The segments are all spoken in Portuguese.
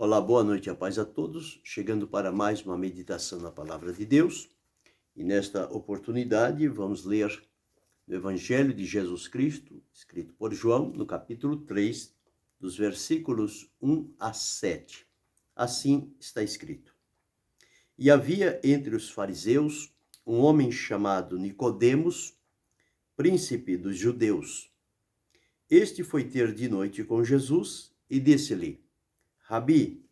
Olá, boa noite e a paz a todos, chegando para mais uma meditação na Palavra de Deus. E nesta oportunidade vamos ler o Evangelho de Jesus Cristo, escrito por João, no capítulo 3, dos versículos 1 a 7. Assim está escrito: E havia entre os fariseus um homem chamado Nicodemos, príncipe dos judeus. Este foi ter de noite com Jesus e disse-lhe: Rabi,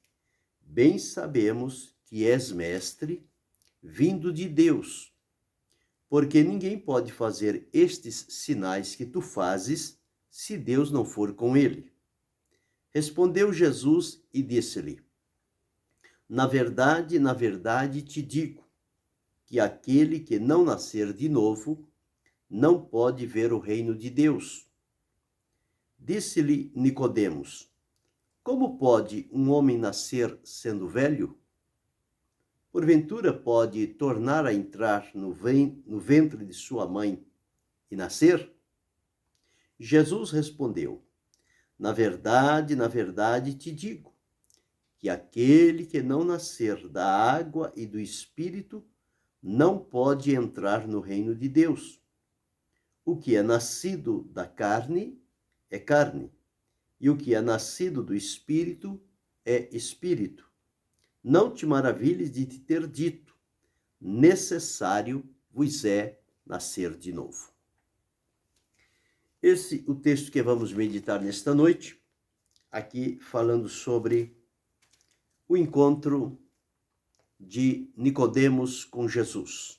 bem sabemos que és mestre, vindo de Deus, porque ninguém pode fazer estes sinais que tu fazes, se Deus não for com ele. Respondeu Jesus e disse-lhe: na verdade te digo, que aquele que não nascer de novo, não pode ver o reino de Deus. Disse-lhe Nicodemos: como pode um homem nascer sendo velho? Porventura pode tornar a entrar no ventre de sua mãe e nascer? Jesus respondeu: na verdade te digo, que aquele que não nascer da água e do Espírito não pode entrar no reino de Deus. O que é nascido da carne é carne, e o que é nascido do Espírito é espírito. Não te maravilhes de te ter dito: necessário vos é nascer de novo. Esse é o texto que vamos meditar nesta noite, aqui falando sobre o encontro de Nicodemos com Jesus.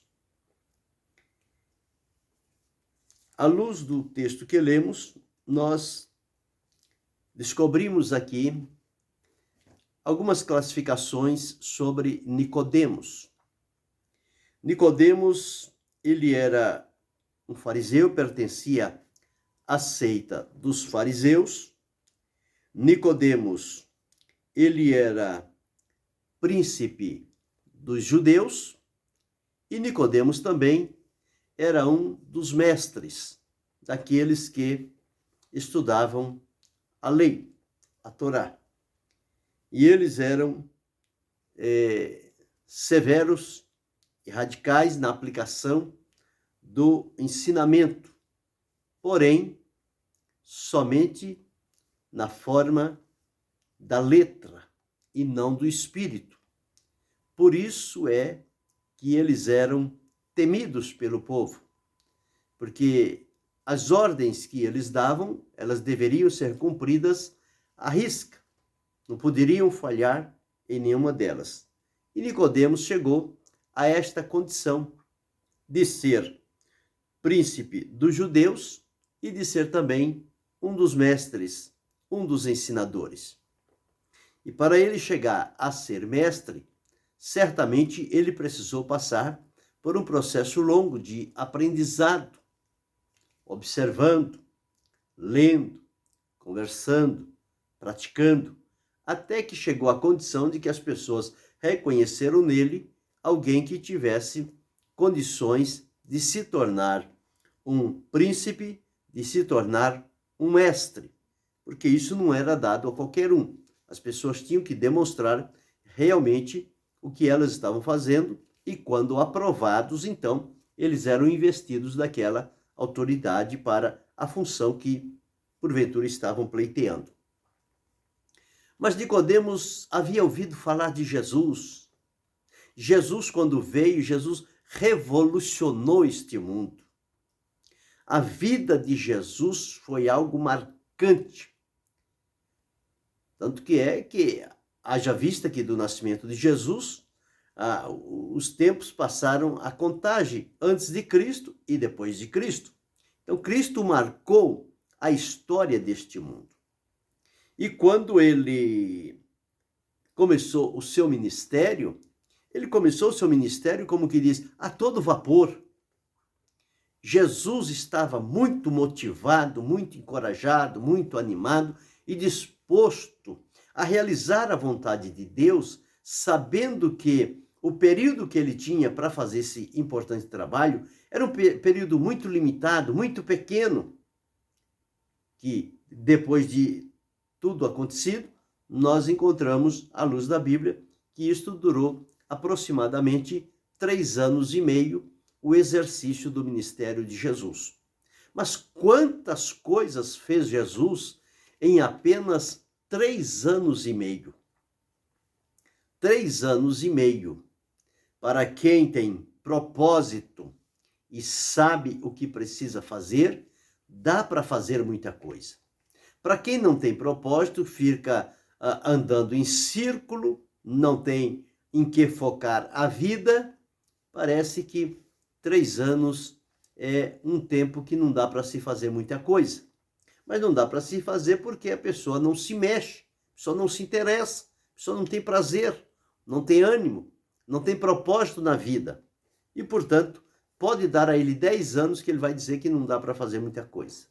À luz do texto que lemos, nós descobrimos aqui algumas classificações sobre Nicodemos. Nicodemos, ele era um fariseu, pertencia à seita dos fariseus. Nicodemos, ele era príncipe dos judeus, e Nicodemos também era um dos mestres, daqueles que estudavam a lei, a Torá. E eles eram severos e radicais na aplicação do ensinamento, porém, somente na forma da letra e não do espírito. Por isso é que eles eram temidos pelo povo, porque as ordens que eles davam, elas deveriam ser cumpridas à risca, não poderiam falhar em nenhuma delas. E Nicodemos chegou a esta condição de ser príncipe dos judeus e de ser também um dos mestres, um dos ensinadores. E para ele chegar a ser mestre, certamente ele precisou passar por um processo longo de aprendizado, observando, lendo, conversando, praticando, até que chegou à condição de que as pessoas reconheceram nele alguém que tivesse condições de se tornar um príncipe, de se tornar um mestre, porque isso não era dado a qualquer um. As pessoas tinham que demonstrar realmente o que elas estavam fazendo, e quando aprovados, então, eles eram investidos daquela autoridade para a função que, porventura, estavam pleiteando. Mas Nicodemos havia ouvido falar de Jesus. Jesus, quando veio, Jesus revolucionou este mundo. A vida de Jesus foi algo marcante. Tanto que haja vista que do nascimento de Jesus, os tempos passaram a contagem antes de Cristo e depois de Cristo. Então, Cristo marcou a história deste mundo. E quando ele começou o seu ministério, como que diz, a todo vapor. Jesus estava muito motivado, muito encorajado, muito animado e disposto a realizar a vontade de Deus, sabendo que o período que ele tinha para fazer esse importante trabalho era um período muito limitado, muito pequeno, que depois de tudo acontecido, nós encontramos, à luz da Bíblia, que isto durou aproximadamente 3 anos e meio, o exercício do ministério de Jesus. Mas quantas coisas fez Jesus em apenas 3 anos e meio? 3 anos e meio. Para quem tem propósito e sabe o que precisa fazer, dá para fazer muita coisa. Para quem não tem propósito, fica andando em círculo, não tem em que focar a vida, parece que 3 anos é um tempo que não dá para se fazer muita coisa. Mas não dá para se fazer porque a pessoa não se mexe, a pessoa não se interessa, a pessoa não tem prazer, não tem ânimo, não tem propósito na vida. E, portanto, pode dar a ele 10 anos que ele vai dizer que não dá para fazer muita coisa.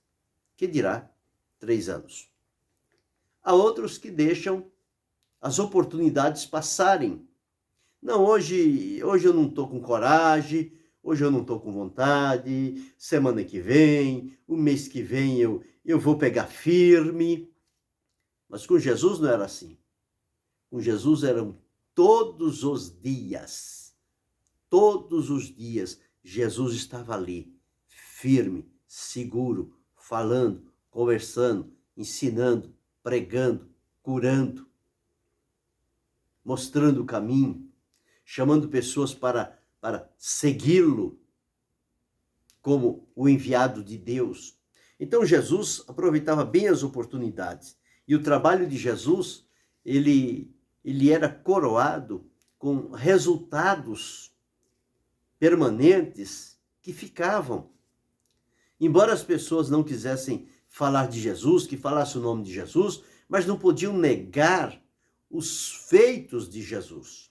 Que dirá 3 anos. Há outros que deixam as oportunidades passarem. Não, hoje eu não estou com coragem, hoje eu não estou com vontade, semana que vem, o mês que vem eu vou pegar firme. Mas com Jesus não era assim. Com Jesus eram todos os dias. Todos os dias Jesus estava ali, firme, seguro, falando, conversando, ensinando, pregando, curando, mostrando o caminho, chamando pessoas para segui-lo como o enviado de Deus. Então Jesus aproveitava bem as oportunidades. E o trabalho de Jesus, ele era coroado com resultados permanentes que ficavam. Embora as pessoas não quisessem falar de Jesus, que falasse o nome de Jesus, mas não podiam negar os feitos de Jesus.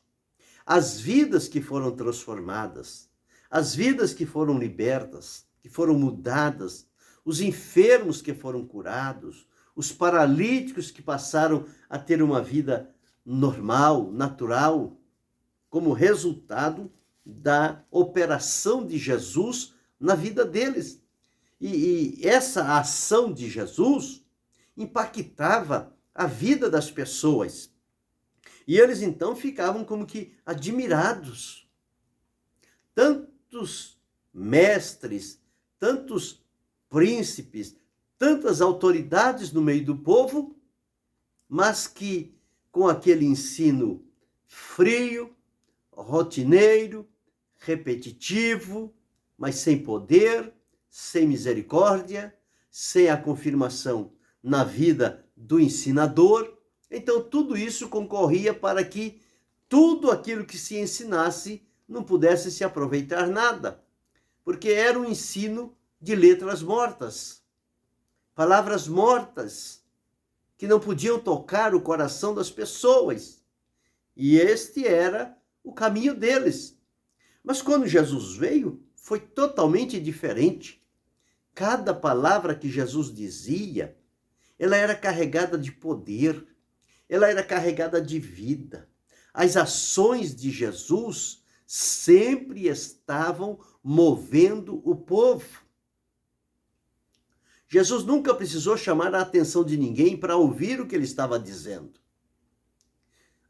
As vidas que foram transformadas, as vidas que foram libertas, que foram mudadas, os enfermos que foram curados, os paralíticos que passaram a ter uma vida normal, natural, como resultado da operação de Jesus na vida deles. E essa ação de Jesus impactava a vida das pessoas. E eles então ficavam como que admirados. Tantos mestres, tantos príncipes, tantas autoridades no meio do povo, mas que com aquele ensino frio, rotineiro, repetitivo, mas sem poder, sem misericórdia, sem a confirmação na vida do ensinador. Então, tudo isso concorria para que tudo aquilo que se ensinasse não pudesse se aproveitar nada, porque era um ensino de letras mortas, palavras mortas, que não podiam tocar o coração das pessoas. E este era o caminho deles. Mas quando Jesus veio, foi totalmente diferente. Cada palavra que Jesus dizia, ela era carregada de poder, ela era carregada de vida. As ações de Jesus sempre estavam movendo o povo. Jesus nunca precisou chamar a atenção de ninguém para ouvir o que ele estava dizendo.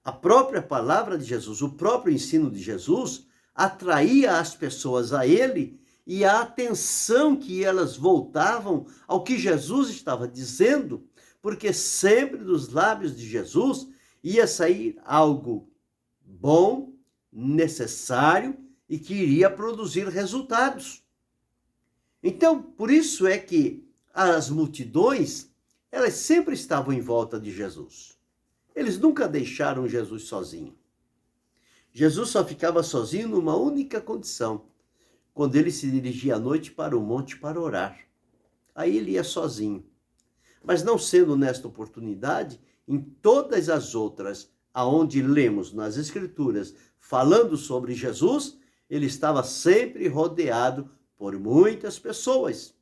A própria palavra de Jesus, o próprio ensino de Jesus, atraía as pessoas a ele e a atenção que elas voltavam ao que Jesus estava dizendo, porque sempre dos lábios de Jesus ia sair algo bom, necessário e que iria produzir resultados. Então, por isso é que as multidões, elas sempre estavam em volta de Jesus. Eles nunca deixaram Jesus sozinho. Jesus só ficava sozinho numa única condição, quando ele se dirigia à noite para o monte para orar. Aí ele ia sozinho. Mas não sendo nesta oportunidade, em todas as outras, aonde lemos nas Escrituras, falando sobre Jesus, ele estava sempre rodeado por muitas pessoas,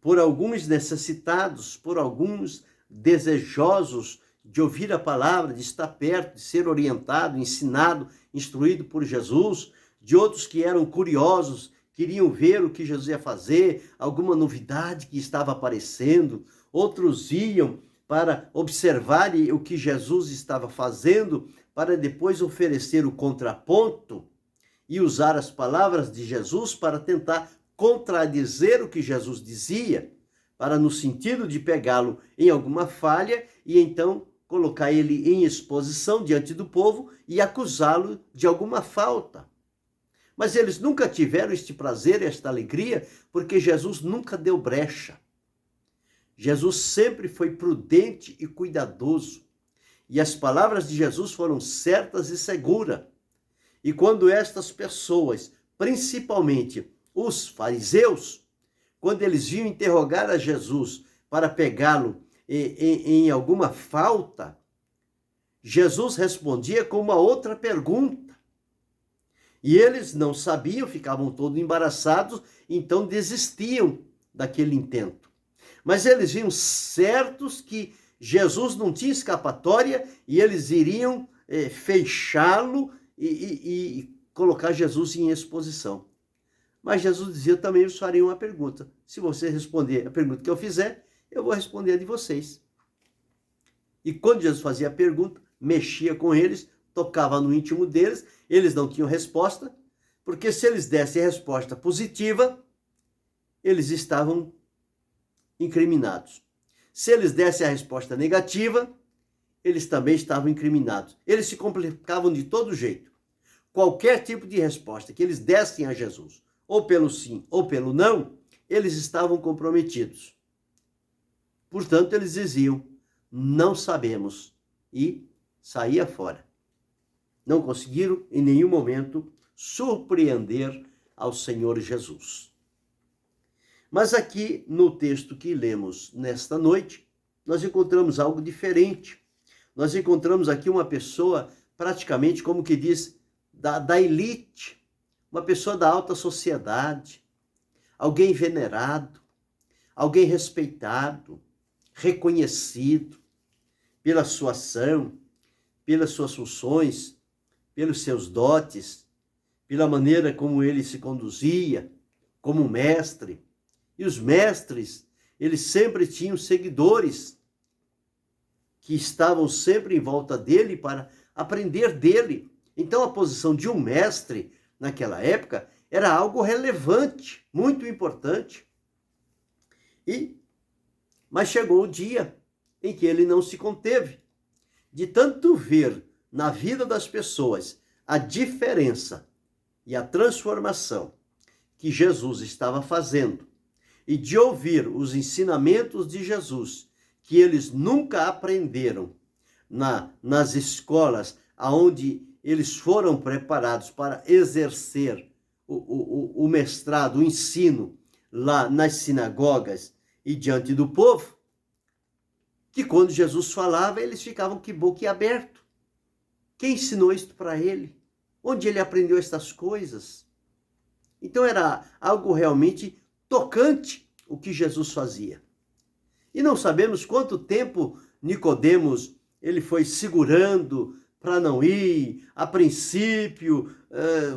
por alguns necessitados, por alguns desejosos de ouvir a palavra, de estar perto, de ser orientado, ensinado, instruído por Jesus, de outros que eram curiosos, queriam ver o que Jesus ia fazer, alguma novidade que estava aparecendo, outros iam para observar o que Jesus estava fazendo, para depois oferecer o contraponto e usar as palavras de Jesus para tentar contradizer o que Jesus dizia, para no sentido de pegá-lo em alguma falha e então colocar ele em exposição diante do povo e acusá-lo de alguma falta. Mas eles nunca tiveram este prazer, esta alegria, porque Jesus nunca deu brecha. Jesus sempre foi prudente e cuidadoso. E as palavras de Jesus foram certas e seguras. E quando estas pessoas, principalmente os fariseus, quando eles vinham interrogar a Jesus para pegá-lo em alguma falta, Jesus respondia com uma outra pergunta. E eles não sabiam, ficavam todos embaraçados, então desistiam daquele intento. Mas eles viam certos que Jesus não tinha escapatória e eles iriam fechá-lo e colocar Jesus em exposição. Mas Jesus dizia, eu também vos farei uma pergunta. Se você responder a pergunta que eu fizer, eu vou responder a de vocês. E quando Jesus fazia a pergunta, mexia com eles, tocava no íntimo deles, eles não tinham resposta, porque se eles dessem a resposta positiva, eles estavam incriminados. Se eles dessem a resposta negativa, eles também estavam incriminados. Eles se complicavam de todo jeito. Qualquer tipo de resposta que eles dessem a Jesus, ou pelo sim ou pelo não, eles estavam comprometidos. Portanto, eles diziam, não sabemos, e saía fora. Não conseguiram em nenhum momento surpreender ao Senhor Jesus. Mas aqui no texto que lemos nesta noite, nós encontramos algo diferente. Nós encontramos aqui uma pessoa praticamente, como que diz, da elite, uma pessoa da alta sociedade, alguém venerado, alguém respeitado, reconhecido pela sua ação, pelas suas funções, pelos seus dotes, pela maneira como ele se conduzia, como mestre. E os mestres, eles sempre tinham seguidores que estavam sempre em volta dele para aprender dele. Então a posição de um mestre naquela época era algo relevante, muito importante. Mas chegou o dia em que ele não se conteve, de tanto ver na vida das pessoas a diferença e a transformação que Jesus estava fazendo, e de ouvir os ensinamentos de Jesus, que eles nunca aprenderam nas escolas aonde eles foram preparados para exercer o mestrado, o ensino, lá nas sinagogas e diante do povo, que quando Jesus falava, eles ficavam que boquiaberto. Quem ensinou isto para ele? Onde ele aprendeu estas coisas? Então era algo realmente tocante o que Jesus fazia. E não sabemos quanto tempo Nicodemos ele foi segurando para não ir. A princípio,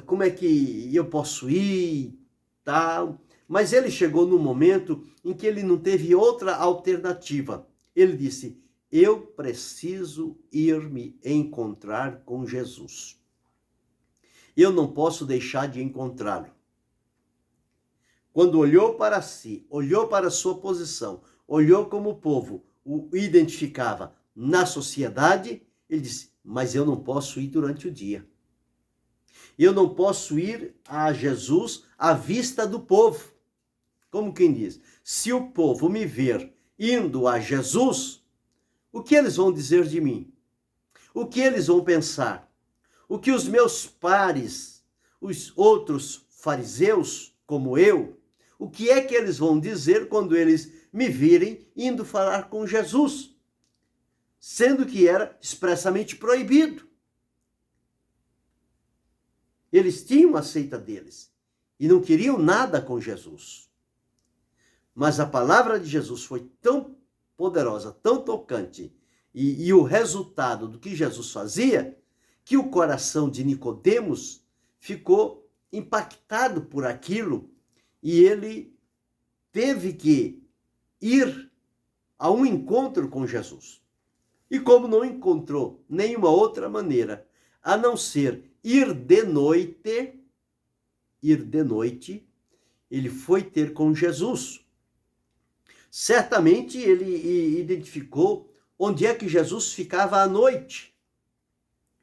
como é que eu posso ir? Tal. Mas ele chegou no momento em que ele não teve outra alternativa. Ele disse, eu preciso ir me encontrar com Jesus. Eu não posso deixar de encontrá-lo. Quando olhou para si, olhou para a sua posição, olhou como o povo o identificava na sociedade, ele disse, mas eu não posso ir durante o dia. Eu não posso ir a Jesus à vista do povo. Como quem diz, se o povo me ver indo a Jesus, o que eles vão dizer de mim? O que eles vão pensar? O que os meus pares, os outros fariseus, como eu, o que é que eles vão dizer quando eles me virem indo falar com Jesus? Sendo que era expressamente proibido. Eles tinham a seita deles e não queriam nada com Jesus. Mas a palavra de Jesus foi tão poderosa, tão tocante, e o resultado do que Jesus fazia, que o coração de Nicodemos ficou impactado por aquilo, e ele teve que ir a um encontro com Jesus. E como não encontrou nenhuma outra maneira a não ser ir de noite, ele foi ter com Jesus. Certamente ele identificou onde é que Jesus ficava à noite.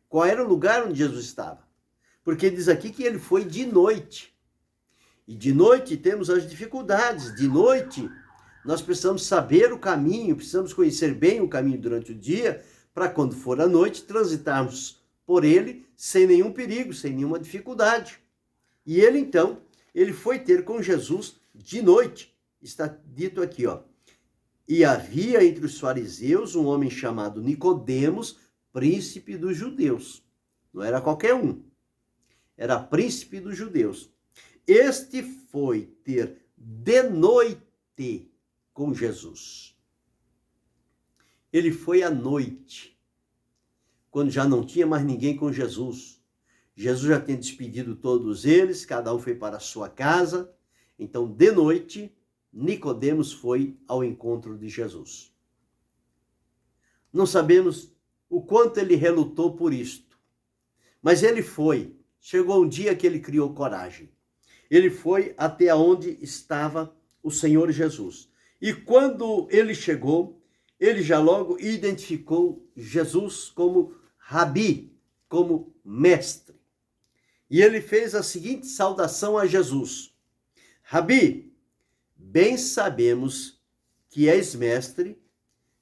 Qual era o lugar onde Jesus estava? Porque diz aqui que ele foi de noite. E de noite temos as dificuldades. De noite nós precisamos saber o caminho, precisamos conhecer bem o caminho durante o dia, para quando for à noite transitarmos por ele sem nenhum perigo, sem nenhuma dificuldade. E ele então, ele foi ter com Jesus de noite. Está dito aqui, ó. E havia entre os fariseus um homem chamado Nicodemos, príncipe dos judeus. Não era qualquer um. Era príncipe dos judeus. Este foi ter de noite com Jesus. Ele foi à noite, quando já não tinha mais ninguém com Jesus. Jesus já tinha despedido todos eles, cada um foi para a sua casa. Então, de noite, Nicodemos foi ao encontro de Jesus. Não sabemos o quanto ele relutou por isto, mas ele foi. Chegou um dia que ele criou coragem. Ele foi até onde estava o Senhor Jesus. E quando ele chegou, ele já logo identificou Jesus como Rabi, como mestre. E ele fez a seguinte saudação a Jesus: Rabi, bem sabemos que és mestre,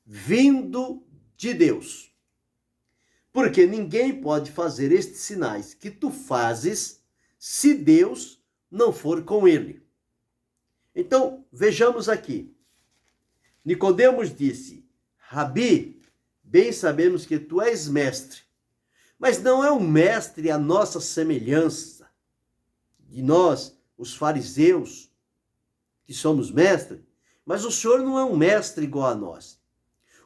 vindo de Deus. Porque ninguém pode fazer estes sinais que tu fazes se Deus não for com ele. Então, vejamos aqui. Nicodemos disse: Rabi, bem sabemos que tu és mestre. Mas não é um mestre à nossa semelhança, de nós, os fariseus, que somos mestres, mas o Senhor não é um mestre igual a nós.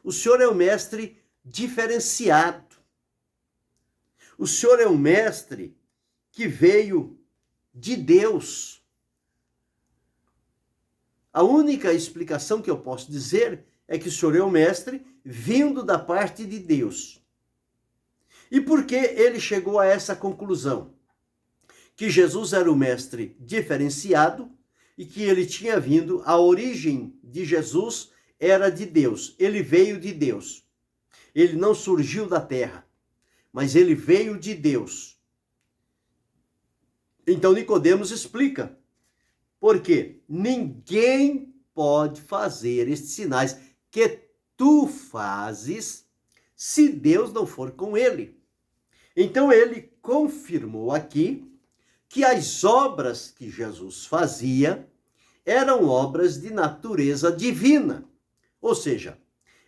O Senhor é um mestre diferenciado. O Senhor é um mestre que veio de Deus. A única explicação que eu posso dizer é que o Senhor é um mestre vindo da parte de Deus. E por que ele chegou a essa conclusão? Que Jesus era o mestre diferenciado e que ele tinha vindo, a origem de Jesus era de Deus. Ele veio de Deus. Ele não surgiu da terra, mas ele veio de Deus. Então Nicodemos explica. Porque ninguém pode fazer estes sinais que tu fazes se Deus não for com ele. Então ele confirmou aqui que as obras que Jesus fazia eram obras de natureza divina. Ou seja,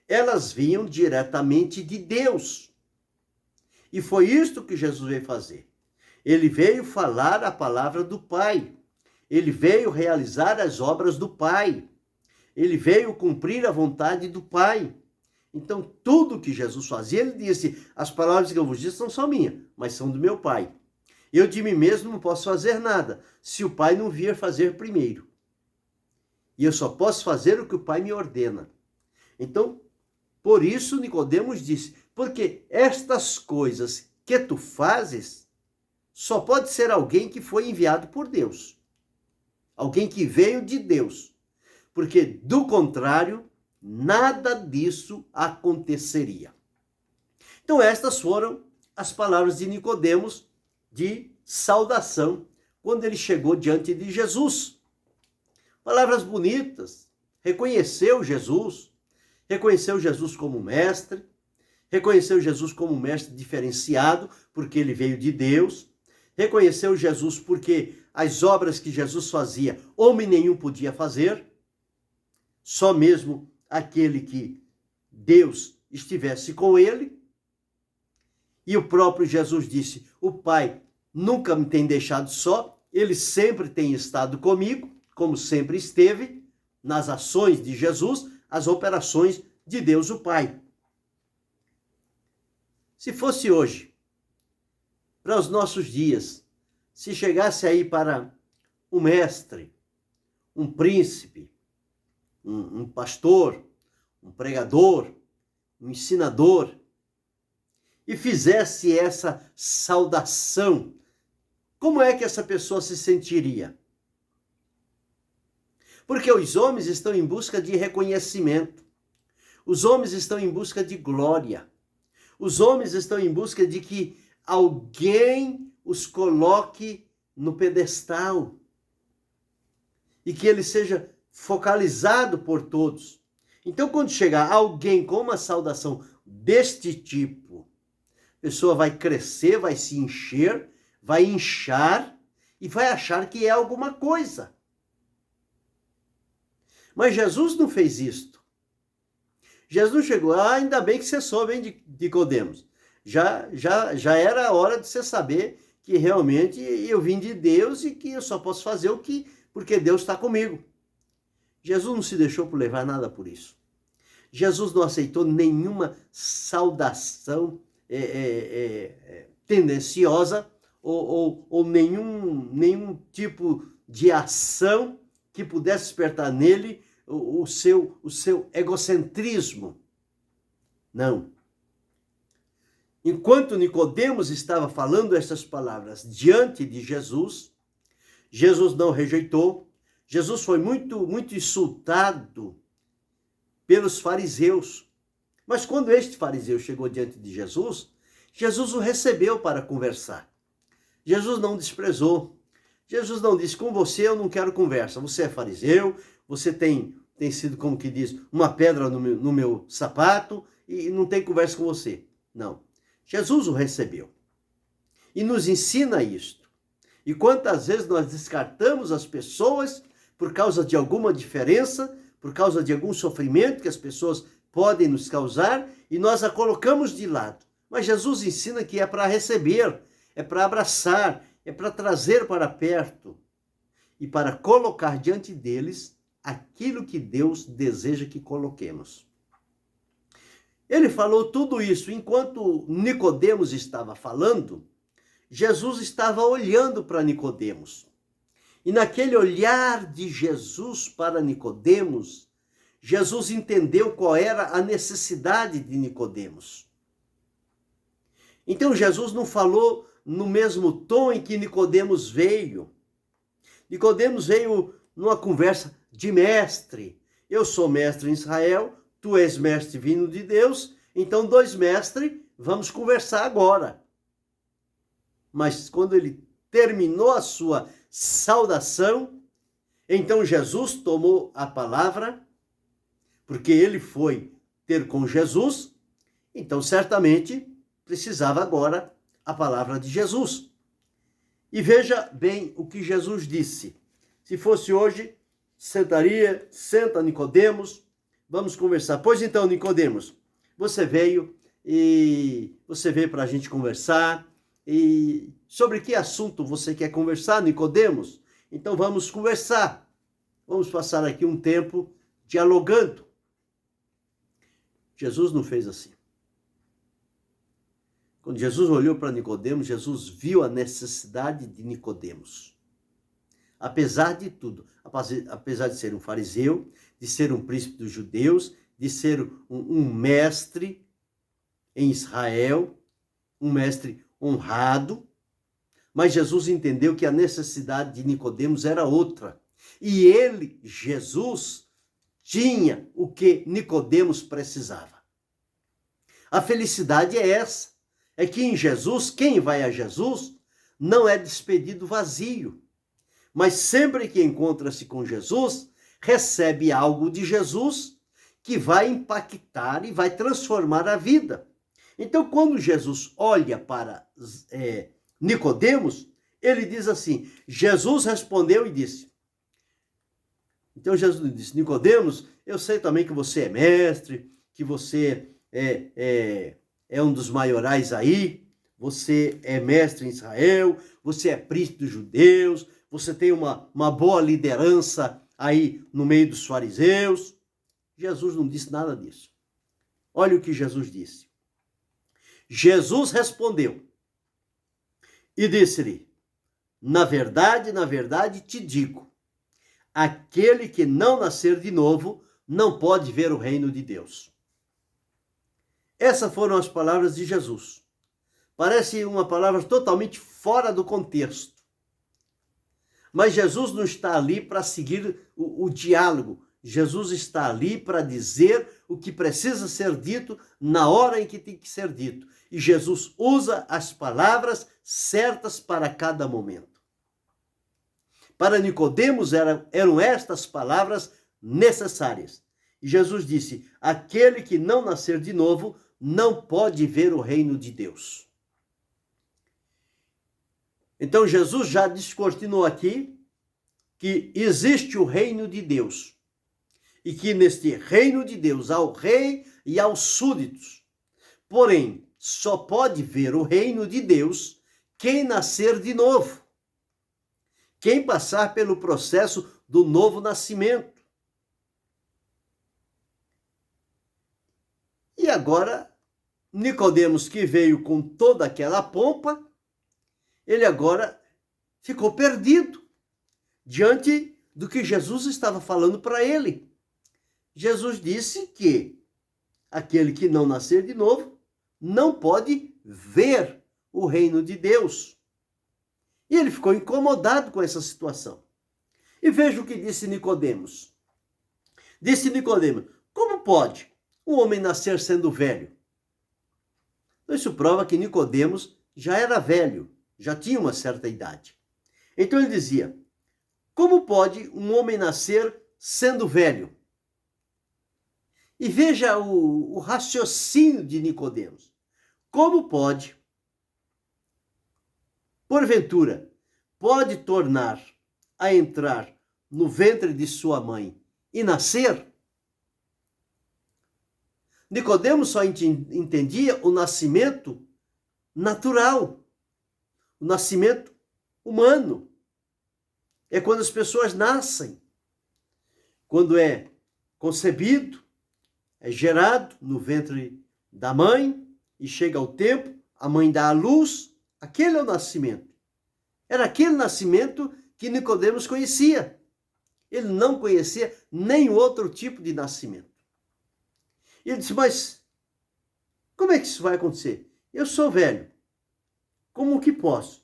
elas vinham diretamente de Deus. E foi isto que Jesus veio fazer. Ele veio falar a palavra do Pai. Ele veio realizar as obras do Pai. Ele veio cumprir a vontade do Pai. Então, tudo que Jesus fazia, ele disse: as palavras que eu vos disse não são minhas, mas são do meu Pai. Eu de mim mesmo não posso fazer nada, se o Pai não vier fazer primeiro. E eu só posso fazer o que o Pai me ordena. Então, por isso Nicodemos disse: porque estas coisas que tu fazes, só pode ser alguém que foi enviado por Deus. Alguém que veio de Deus. Porque, do contrário, nada disso aconteceria. Então, estas foram as palavras de Nicodemos de saudação quando ele chegou diante de Jesus. Palavras bonitas. Reconheceu Jesus como mestre, reconheceu Jesus como mestre diferenciado, porque ele veio de Deus, reconheceu Jesus porque as obras que Jesus fazia, homem nenhum podia fazer, só mesmo aquele que Deus estivesse com ele. E o próprio Jesus disse: o Pai nunca me tem deixado só, ele sempre tem estado comigo, como sempre esteve, nas ações de Jesus, as operações de Deus o Pai. Se fosse hoje, para os nossos dias, se chegasse aí para um mestre, um príncipe, um pastor, um pregador, um ensinador, e fizesse essa saudação, como é que essa pessoa se sentiria? Porque os homens estão em busca de reconhecimento, os homens estão em busca de glória, os homens estão em busca de que alguém os coloque no pedestal e que ele seja focalizado por todos. Então, quando chegar alguém com uma saudação deste tipo, a pessoa vai crescer, vai se encher, vai inchar e vai achar que é alguma coisa. Mas Jesus não fez isto. Jesus chegou, ainda bem que você soube, hein, Nicodemos. Já era a hora de você saber que realmente eu vim de Deus e que eu só posso fazer porque Deus está comigo. Jesus não se deixou por levar nada por isso. Jesus não aceitou nenhuma saudação tendenciosa ou nenhum tipo de ação que pudesse despertar nele o seu egocentrismo. Não. Enquanto Nicodemos estava falando essas palavras diante de Jesus, Jesus não rejeitou. Jesus foi muito insultado pelos fariseus. Mas quando este fariseu chegou diante de Jesus, Jesus o recebeu para conversar. Jesus não desprezou. Jesus não disse, com você eu não quero conversa. Você é fariseu, você tem sido, como que diz, uma pedra no meu sapato e não tem conversa com você. Não. Jesus o recebeu. E nos ensina isto. E quantas vezes nós descartamos as pessoas por causa de alguma diferença, por causa de algum sofrimento que as pessoas podem nos causar, e nós a colocamos de lado. Mas Jesus ensina que é para receber, é para abraçar, é para trazer para perto e para colocar diante deles aquilo que Deus deseja que coloquemos. Ele falou tudo isso enquanto Nicodemos estava falando. Jesus estava olhando para Nicodemos. E naquele olhar de Jesus para Nicodemos, Jesus entendeu qual era a necessidade de Nicodemos. Então Jesus não falou no mesmo tom em que Nicodemos veio. Nicodemos veio numa conversa de mestre. Eu sou mestre em Israel, tu és mestre vindo de Deus, então dois mestres, vamos conversar agora. Mas quando ele terminou a sua saudação, então Jesus tomou a palavra, porque ele foi ter com Jesus, então certamente precisava agora a palavra de Jesus. E veja bem o que Jesus disse. Se fosse hoje, senta Nicodemos, vamos conversar. Pois então, Nicodemos, você veio para a gente conversar. E sobre que assunto você quer conversar, Nicodemos? Então vamos conversar. Vamos passar aqui um tempo dialogando. Jesus não fez assim. Quando Jesus olhou para Nicodemos, Jesus viu a necessidade de Nicodemos. Apesar de tudo, apesar de ser um fariseu, de ser um príncipe dos judeus, de ser um mestre em Israel, um mestre honrado, mas Jesus entendeu que a necessidade de Nicodemos era outra. E ele, Jesus, tinha o que Nicodemos precisava. A felicidade é essa, é que em Jesus, quem vai a Jesus não é despedido vazio, mas sempre que encontra-se com Jesus, recebe algo de Jesus que vai impactar e vai transformar a vida. Então, quando Jesus olha para Nicodemos, ele diz assim, Jesus respondeu e disse. Então, Jesus disse, Nicodemos, eu sei também que você é mestre, que você é um dos maiorais aí, você é mestre em Israel, você é príncipe dos judeus, você tem uma boa liderança aí no meio dos fariseus. Jesus não disse nada disso. Olha o que Jesus disse. Jesus respondeu e disse-lhe, na verdade te digo, aquele que não nascer de novo não pode ver o reino de Deus. Essas foram as palavras de Jesus. Parece uma palavra totalmente fora do contexto. Mas Jesus não está ali para seguir o diálogo. Jesus está ali para dizer o que precisa ser dito na hora em que tem que ser dito. E Jesus usa as palavras certas para cada momento. Para Nicodemos eram estas palavras necessárias. E Jesus disse: aquele que não nascer de novo não pode ver o reino de Deus. Então Jesus já descortinou aqui que existe o reino de Deus. E que neste reino de Deus há o rei e há os súditos. Porém, só pode ver o reino de Deus quem nascer de novo. Quem passar pelo processo do novo nascimento. E agora, Nicodemos, que veio com toda aquela pompa, ele agora ficou perdido diante do que Jesus estava falando para ele. Jesus disse que aquele que não nascer de novo não pode ver o reino de Deus. E ele ficou incomodado com essa situação. E veja o que disse Nicodemos. Disse Nicodemos: como pode um homem nascer sendo velho? Isso prova que Nicodemos já era velho, já tinha uma certa idade. Então ele dizia: como pode um homem nascer sendo velho? E veja o raciocínio de Nicodemos. Como pode, porventura, pode tornar a entrar no ventre de sua mãe e nascer? Nicodemos só entendia o nascimento natural, o nascimento humano. É quando as pessoas nascem, quando é concebido, é gerado no ventre da mãe e chega ao tempo, a mãe dá à luz, aquele é o nascimento. Era aquele nascimento que Nicodemos conhecia. Ele não conhecia nenhum outro tipo de nascimento. E ele disse: mas como é que isso vai acontecer? Eu sou velho. Como que posso?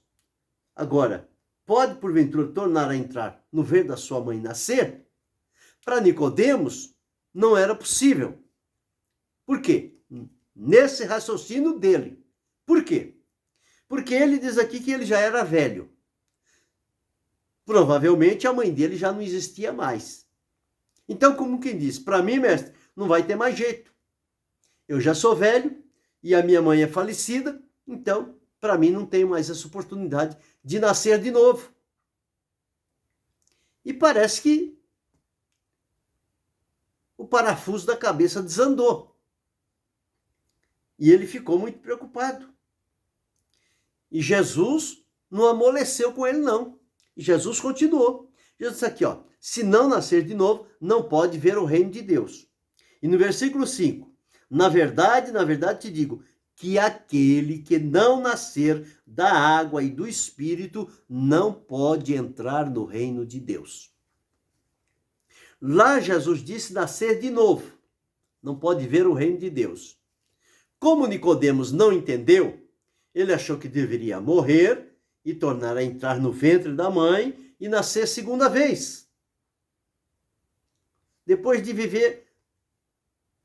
Agora, pode porventura tornar a entrar no ventre da sua mãe e nascer? Para Nicodemos, não era possível. Por quê? Nesse raciocínio dele. Por quê? Porque ele diz aqui que ele já era velho. Provavelmente a mãe dele já não existia mais. Então, como quem diz, para mim, mestre, não vai ter mais jeito. Eu já sou velho e a minha mãe é falecida, então, para mim, não tenho mais essa oportunidade de nascer de novo. E parece que o parafuso da cabeça desandou. E ele ficou muito preocupado. E Jesus não amoleceu com ele, não. E Jesus continuou. Jesus disse aqui, ó: se não nascer de novo, não pode ver o reino de Deus. E no versículo 5, na verdade te digo, que aquele que não nascer da água e do Espírito não pode entrar no reino de Deus. Lá Jesus disse nascer de novo. Não pode ver o reino de Deus. Como Nicodemos não entendeu, ele achou que deveria morrer e tornar a entrar no ventre da mãe e nascer segunda vez. Depois de viver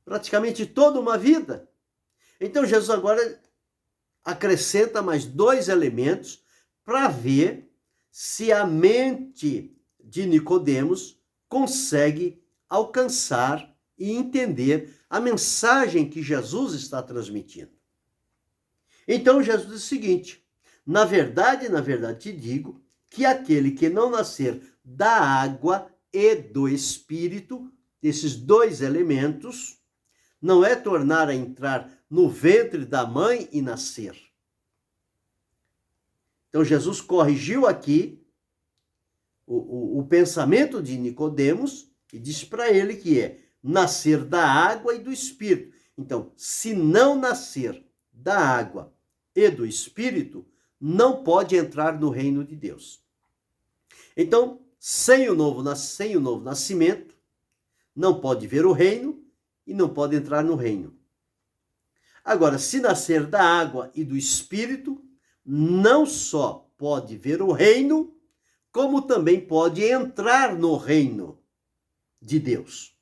praticamente toda uma vida. Então Jesus agora acrescenta mais 2 elementos para ver se a mente de Nicodemos consegue alcançar e entender a mensagem que Jesus está transmitindo. Então Jesus diz o seguinte: na verdade te digo que aquele que não nascer da água e do Espírito, esses 2 elementos, não é tornar a entrar no ventre da mãe e nascer. Então Jesus corrigiu aqui o pensamento de Nicodemos e disse para ele que é nascer da água e do Espírito. Então, se não nascer da água e do Espírito, não pode entrar no reino de Deus. Então, sem o novo nascimento, não pode ver o reino e não pode entrar no reino. Agora, se nascer da água e do Espírito, não só pode ver o reino, como também pode entrar no reino de Deus.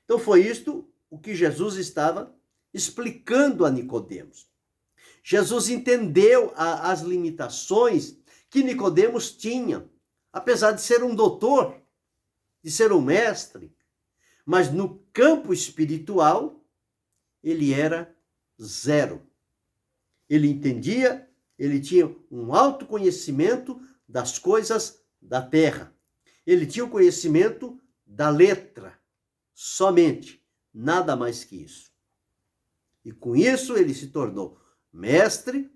Então foi isto o que Jesus estava explicando a Nicodemos. Jesus entendeu as limitações que Nicodemos tinha, apesar de ser um doutor, de ser um mestre, mas no campo espiritual ele era zero. Ele entendia, ele tinha um autoconhecimento das coisas da terra. Ele tinha o conhecimento da letra, somente, nada mais que isso. E com isso ele se tornou mestre,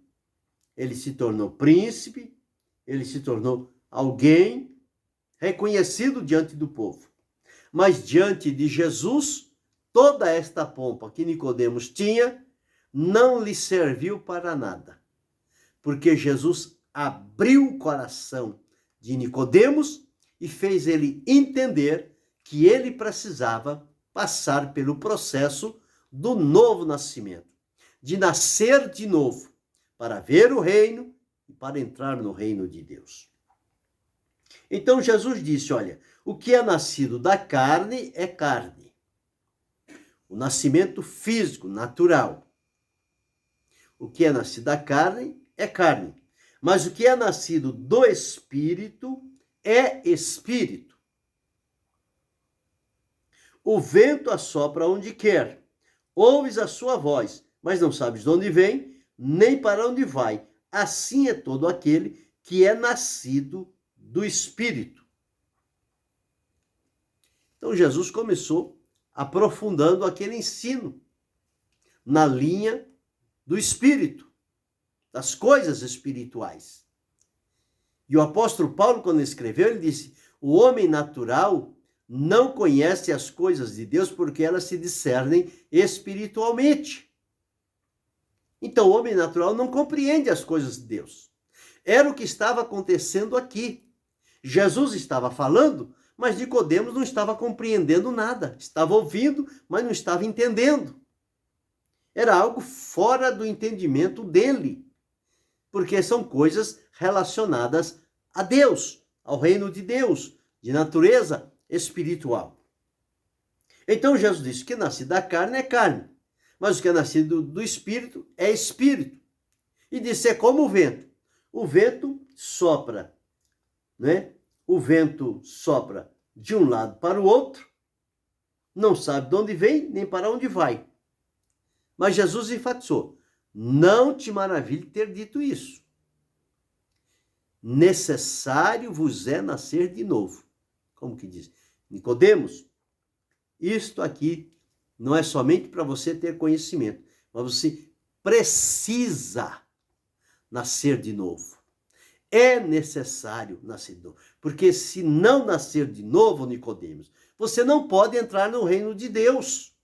ele se tornou príncipe, ele se tornou alguém reconhecido diante do povo. Mas diante de Jesus, toda esta pompa que Nicodemos tinha não lhe serviu para nada. Porque Jesus abriu o coração de Nicodemos e fez ele entender que ele precisava passar pelo processo do novo nascimento, de nascer de novo, para ver o reino e para entrar no reino de Deus. Então Jesus disse, olha, o que é nascido da carne é carne. O nascimento físico, natural. O que é nascido da carne é carne. Mas o que é nascido do Espírito é Espírito. O vento assopra onde quer. Ouves a sua voz, mas não sabes de onde vem, nem para onde vai. Assim é todo aquele que é nascido do Espírito. Então Jesus começou aprofundando aquele ensino na linha do Espírito, das coisas espirituais. E o apóstolo Paulo, quando escreveu, ele disse, o homem natural não conhece as coisas de Deus porque elas se discernem espiritualmente. Então, o homem natural não compreende as coisas de Deus. Era o que estava acontecendo aqui. Jesus estava falando, mas Nicodemos não estava compreendendo nada. Estava ouvindo, mas não estava entendendo. Era algo fora do entendimento dele, porque são coisas relacionadas a Deus, ao reino de Deus, de natureza espiritual. Então Jesus disse que nascido da carne é carne, mas o que é nascido do Espírito é Espírito. E disse, é como o vento. O vento sopra, né? O vento sopra de um lado para o outro, não sabe de onde vem, nem para onde vai. Mas Jesus enfatizou, não te maravilhe ter dito isso. Necessário vos é nascer de novo. Como que diz? Nicodemos, isto aqui não é somente para você ter conhecimento, mas você precisa nascer de novo. É necessário nascer de novo. Porque se não nascer de novo, Nicodemos, você não pode entrar no reino de Deus.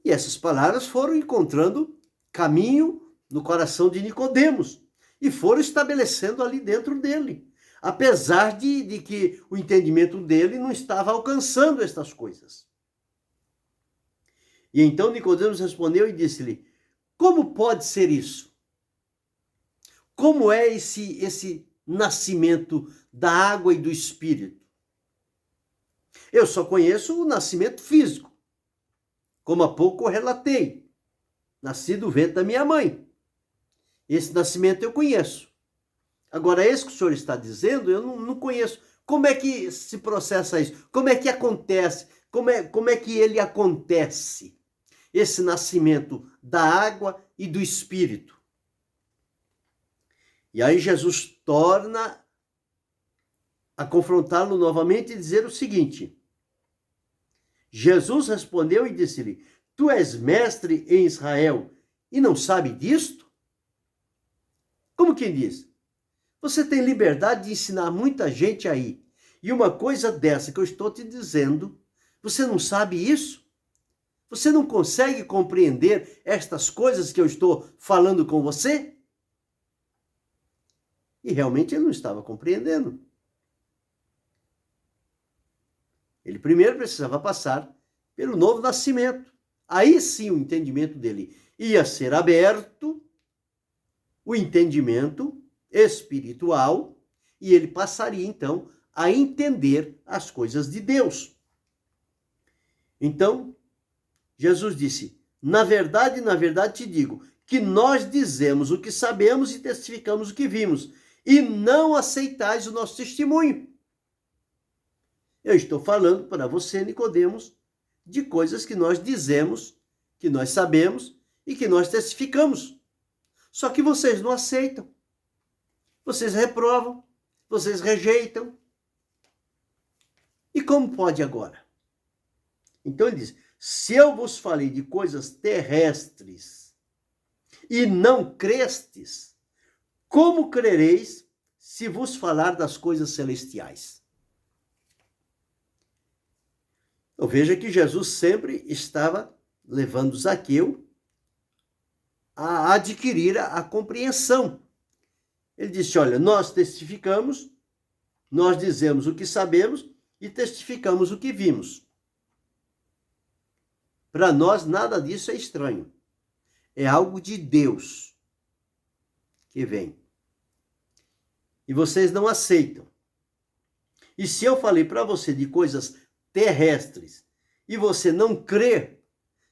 E essas palavras foram encontrando caminho no coração de Nicodemos e foram estabelecendo ali dentro dele, apesar de que o entendimento dele não estava alcançando estas coisas. E então Nicodemos respondeu e disse-lhe, como pode ser isso? Como é esse nascimento da água e do Espírito? Eu só conheço o nascimento físico, como há pouco eu relatei. Nasci do ventre da minha mãe. Esse nascimento eu conheço. Agora, esse que o senhor está dizendo, eu não conheço. Como é que se processa isso? Como é que acontece? Como é que ele acontece? Esse nascimento da água e do Espírito. E aí Jesus torna a confrontá-lo novamente e dizer o seguinte. Jesus respondeu e disse-lhe, tu és mestre em Israel e não sabe disto? Como quem diz? Você tem liberdade de ensinar muita gente aí. E uma coisa dessa que eu estou te dizendo, você não sabe isso? Você não consegue compreender estas coisas que eu estou falando com você? E realmente ele não estava compreendendo. Ele primeiro precisava passar pelo novo nascimento. Aí sim o entendimento dele ia ser aberto, o entendimento espiritual, e ele passaria então a entender as coisas de Deus. Então, Jesus disse: na verdade te digo, que nós dizemos o que sabemos e testificamos o que vimos, e não aceitais o nosso testemunho. Eu estou falando para você, Nicodemos, de coisas que nós dizemos, que nós sabemos e que nós testificamos. Só que vocês não aceitam. Vocês reprovam, vocês rejeitam. E como pode agora? Então ele diz: se eu vos falei de coisas terrestres e não crestes, como crereis se vos falar das coisas celestiais? Então veja que Jesus sempre estava levando Zaqueu a adquirir a compreensão. Ele disse: olha, nós testificamos, nós dizemos o que sabemos e testificamos o que vimos. Para nós, nada disso é estranho. É algo de Deus que vem. E vocês não aceitam. E se eu falei para você de coisas terrestres e você não crê,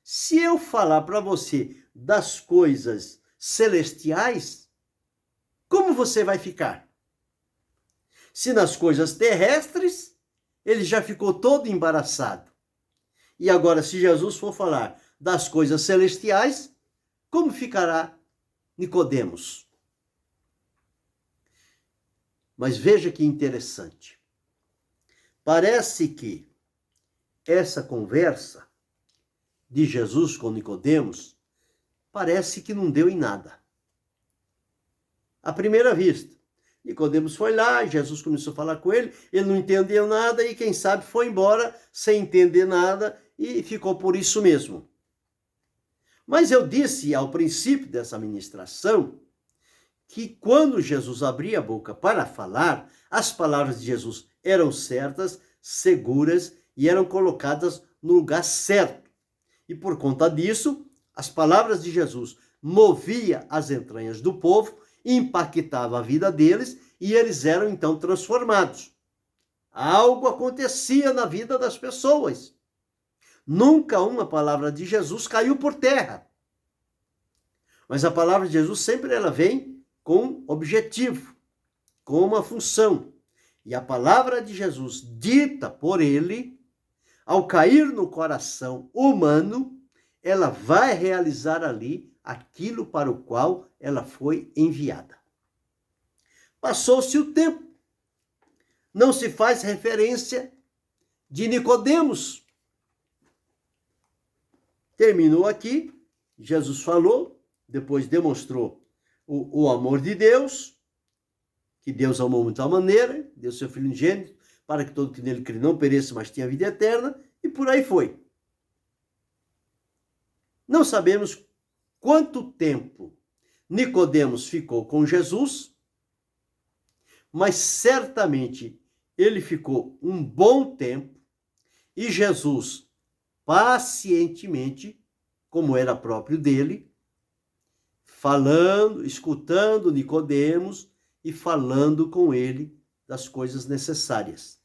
se eu falar para você das coisas celestiais, como você vai ficar? Se nas coisas terrestres ele já ficou todo embaraçado. E agora, se Jesus for falar das coisas celestiais, como ficará Nicodemos? Mas veja que interessante. Parece que essa conversa de Jesus com Nicodemos parece que não deu em nada. À primeira vista, Nicodemos foi lá, Jesus começou a falar com ele, ele não entendeu nada e quem sabe foi embora sem entender nada e ficou por isso mesmo. Mas eu disse ao princípio dessa ministração que quando Jesus abria a boca para falar, as palavras de Jesus eram certas, seguras e eram colocadas no lugar certo. E por conta disso, as palavras de Jesus moviam as entranhas do povo, impactavam a vida deles e eles eram então transformados. Algo acontecia na vida das pessoas. Nunca uma palavra de Jesus caiu por terra. Mas a palavra de Jesus sempre ela vem com objetivo, com uma função. E a palavra de Jesus, dita por ele, ao cair no coração humano, ela vai realizar ali aquilo para o qual ela foi enviada. Passou-se o tempo. Não se faz referência de Nicodemos. Terminou aqui, Jesus falou, depois demonstrou o amor de Deus, que Deus amou de tal maneira, deu seu Filho unigênito, para que todo que nele crê não pereça, mas tenha vida eterna, e por aí foi. Não sabemos quanto tempo Nicodemos ficou com Jesus, mas certamente ele ficou um bom tempo, e Jesus, pacientemente, como era próprio dele, falando, escutando Nicodemos e falando com ele das coisas necessárias.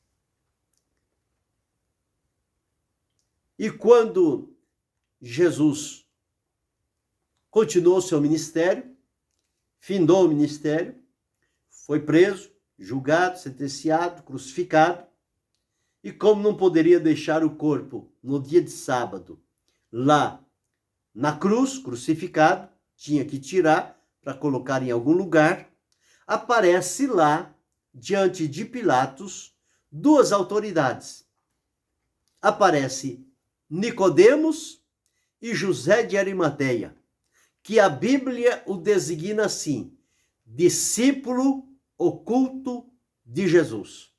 E quando Jesus continuou seu ministério, findou o ministério, foi preso, julgado, sentenciado, crucificado, e como não poderia deixar o corpo no dia de sábado lá na cruz, crucificado, tinha que tirar para colocar em algum lugar, aparece lá, diante de Pilatos, duas autoridades. Aparece Nicodemos e José de Arimateia, que a Bíblia o designa assim, discípulo oculto de Jesus.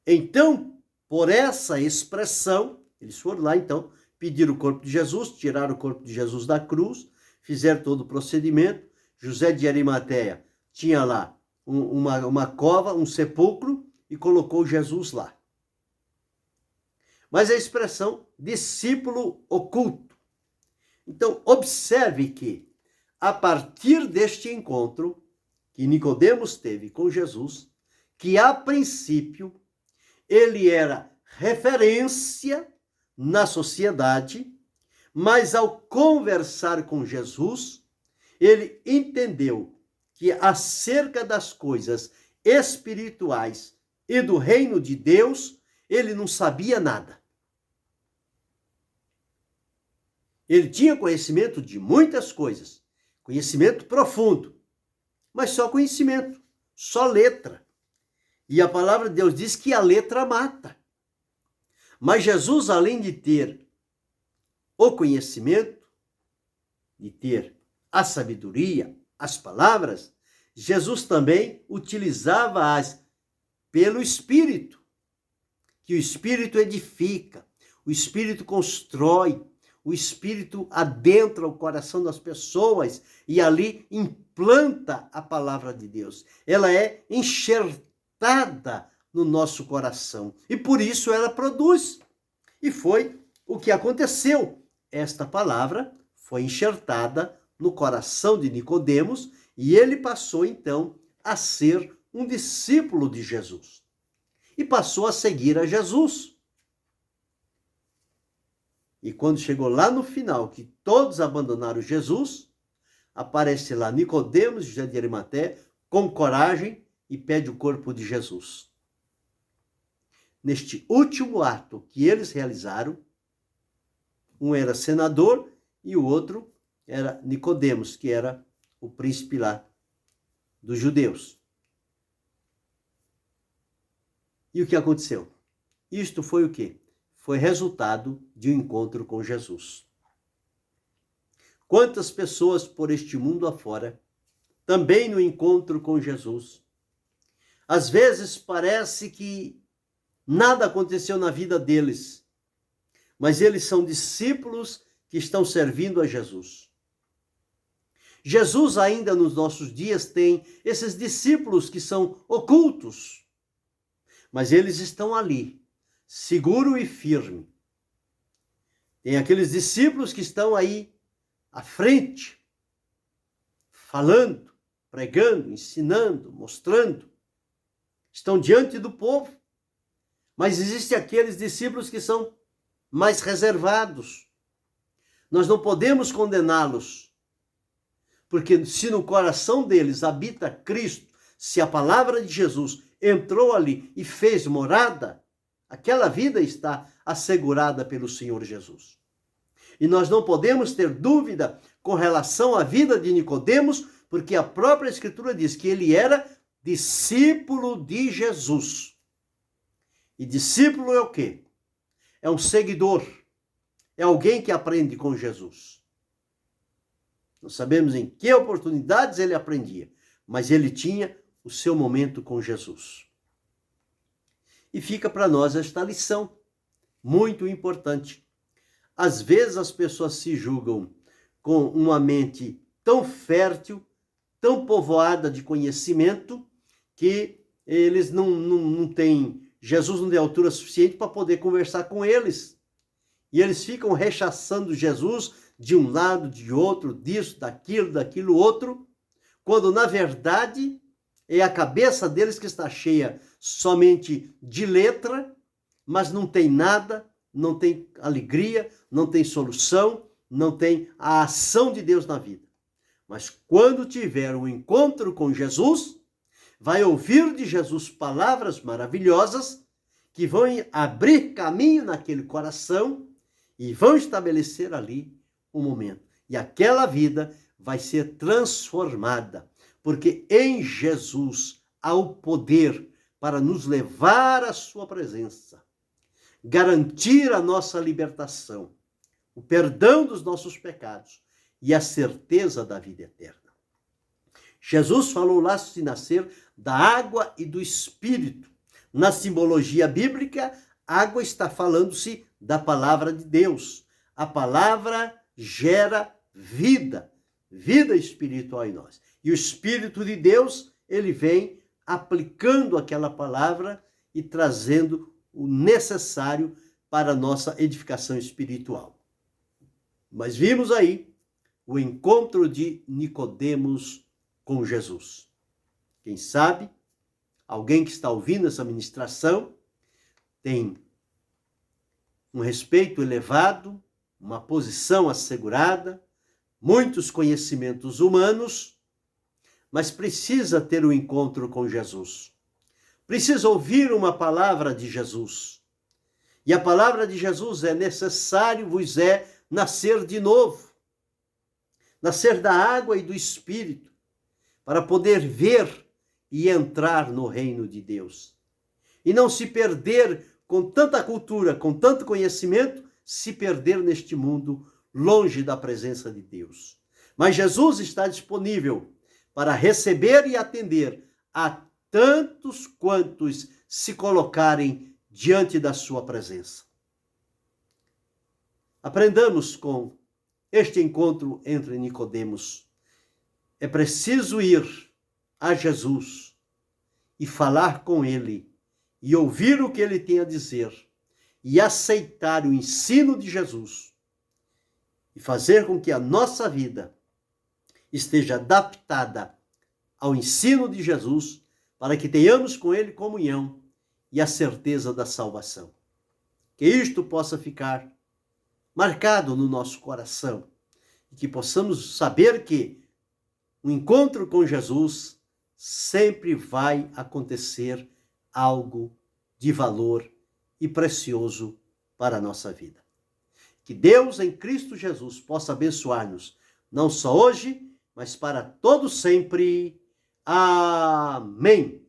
Então, por essa expressão, eles foram lá então, pediram o corpo de Jesus, tiraram o corpo de Jesus da cruz, fizeram todo o procedimento. José de Arimateia tinha lá uma cova, um sepulcro, e colocou Jesus lá. mas a expressão discípulo oculto. Então, observe que, a partir deste encontro que Nicodemos teve com Jesus, que a princípio ele era referência na sociedade, mas ao conversar com Jesus, ele entendeu que acerca das coisas espirituais e do reino de Deus, ele não sabia nada. Ele tinha conhecimento de muitas coisas, conhecimento profundo, mas só conhecimento, só letra. E a palavra de Deus diz que a letra mata. Mas Jesus, além de ter o conhecimento, de ter a sabedoria, as palavras, Jesus também utilizava-as pelo Espírito, que o Espírito edifica, o Espírito constrói, o Espírito adentra o coração das pessoas e ali implanta a palavra de Deus. Ela é enxertada no nosso coração e por isso ela produz. E foi o que aconteceu. Esta palavra foi enxertada no coração de Nicodemos e ele passou então a ser um discípulo de Jesus. E passou a seguir a Jesus. E quando chegou lá no final, que todos abandonaram Jesus, aparece lá Nicodemos, José de Arimateia, com coragem e pede o corpo de Jesus. Neste último ato que eles realizaram, um era senador e o outro era Nicodemos, que era o príncipe lá dos judeus. E o que aconteceu? Isto foi o quê? Foi resultado de um encontro com Jesus. Quantas pessoas por este mundo afora, também no encontro com Jesus, às vezes parece que nada aconteceu na vida deles, mas eles são discípulos que estão servindo a Jesus. Jesus ainda nos nossos dias tem esses discípulos que são ocultos, mas eles estão ali, seguro e firme. Tem aqueles discípulos que estão aí à frente, falando, pregando, ensinando, mostrando. Estão diante do povo. Mas existem aqueles discípulos que são mais reservados. Nós não podemos condená-los, porque se no coração deles habita Cristo, se a palavra de Jesus entrou ali e fez morada, aquela vida está assegurada pelo Senhor Jesus. E nós não podemos ter dúvida com relação à vida de Nicodemos, porque a própria Escritura diz que ele era discípulo de Jesus. E discípulo é o quê? É um seguidor. É alguém que aprende com Jesus. Não sabemos em que oportunidades ele aprendia, mas ele tinha o seu momento com Jesus. E fica para nós esta lição, muito importante. Às vezes as pessoas se julgam com uma mente tão fértil, tão povoada de conhecimento, que eles não têm, Jesus não tem altura suficiente para poder conversar com eles. E eles ficam rechaçando Jesus de um lado, de outro, disso, daquilo outro, quando na verdade é a cabeça deles que está cheia somente de letra, mas não tem nada, não tem alegria, não tem solução, não tem a ação de Deus na vida. Mas quando tiver um encontro com Jesus, vai ouvir de Jesus palavras maravilhosas que vão abrir caminho naquele coração e vão estabelecer ali um momento. E aquela vida vai ser transformada, porque em Jesus há o poder para nos levar à sua presença, garantir a nossa libertação, o perdão dos nossos pecados e a certeza da vida eterna. Jesus falou lá de nascer da água e do Espírito. Na simbologia bíblica, água está falando-se da palavra de Deus. A palavra gera vida, vida espiritual em nós. E o Espírito de Deus, ele vem aplicando aquela palavra e trazendo o necessário para a nossa edificação espiritual. Mas vimos aí o encontro de Nicodemos com Jesus. Quem sabe, alguém que está ouvindo essa ministração tem um respeito elevado, uma posição assegurada, muitos conhecimentos humanos, mas precisa ter um encontro com Jesus. Precisa ouvir uma palavra de Jesus. E a palavra de Jesus é: necessário vos é nascer de novo. Nascer da água e do Espírito, para poder ver e entrar no reino de Deus. E não se perder com tanta cultura, com tanto conhecimento, se perder neste mundo, longe da presença de Deus. Mas Jesus está disponível para receber e atender a tantos quantos se colocarem diante da sua presença. Aprendamos com este encontro entre Nicodemos. É preciso ir a Jesus e falar com ele e ouvir o que ele tem a dizer e aceitar o ensino de Jesus e fazer com que a nossa vida esteja adaptada ao ensino de Jesus, para que tenhamos com ele comunhão e a certeza da salvação. Que isto possa ficar marcado no nosso coração e que possamos saber que o encontro com Jesus sempre vai acontecer algo de valor e precioso para a nossa vida. Que Deus em Cristo Jesus possa abençoar-nos, não só hoje, mas para todo sempre. Amém.